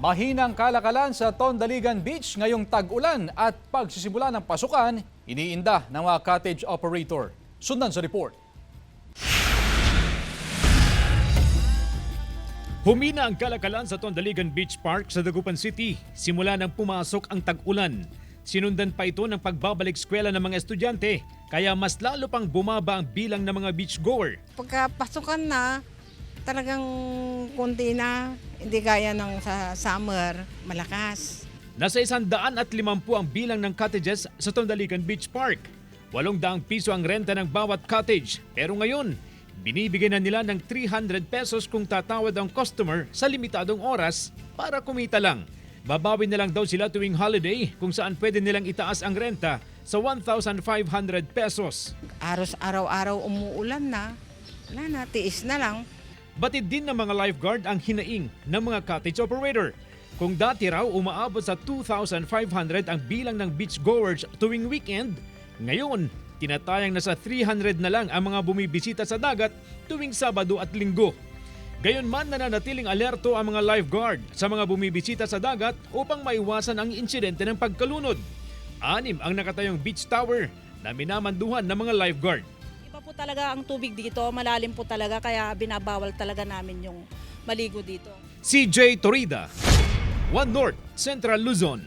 Mahinang kalakalan sa Tondaligan Beach ngayong tag-ulan at pagsisimula ng pasukan, iniinda ng mga cottage operator. Sundan sa report. Humina ang kalakalan sa Tondaligan Beach Park sa Dagupan City simula nang pumasok ang tag-ulan. Sinundan pa ito ng pagbabalik eskwela ng mga estudyante, kaya mas lalo pang bumaba ang bilang ng mga beachgoer. Pagkapasukan na, talagang kunti na, hindi gaya ng sa summer, malakas. Nasa 150 ang bilang ng cottages sa Tondaligan Beach Park. 800 piso ang renta ng bawat cottage, pero ngayon, binibigyan na nila ng 300 pesos kung tatawad ang customer sa limitadong oras para kumita lang. Babawi na lang daw sila tuwing holiday kung saan pwede nilang itaas ang renta sa 1,500 pesos. Araw-araw umuulan na, wala na, tiis na lang. Batid din ng mga lifeguard ang hinaing ng mga cottage operator. Kung dati raw umaabot sa 2,500 ang bilang ng beachgoers tuwing weekend, ngayon tinatayang nasa 300 na lang ang mga bumibisita sa dagat tuwing Sabado at Linggo. Gayunman nananatiling alerto ang mga lifeguard sa mga bumibisita sa dagat upang maiwasan ang insidente ng pagkalunod. 6 ang nakatayong beach tower na minamanduhan ng mga lifeguard. Iba po talaga ang tubig dito, malalim po talaga kaya binabawal talaga namin yung maligo dito. CJ Torida, One North, Central Luzon.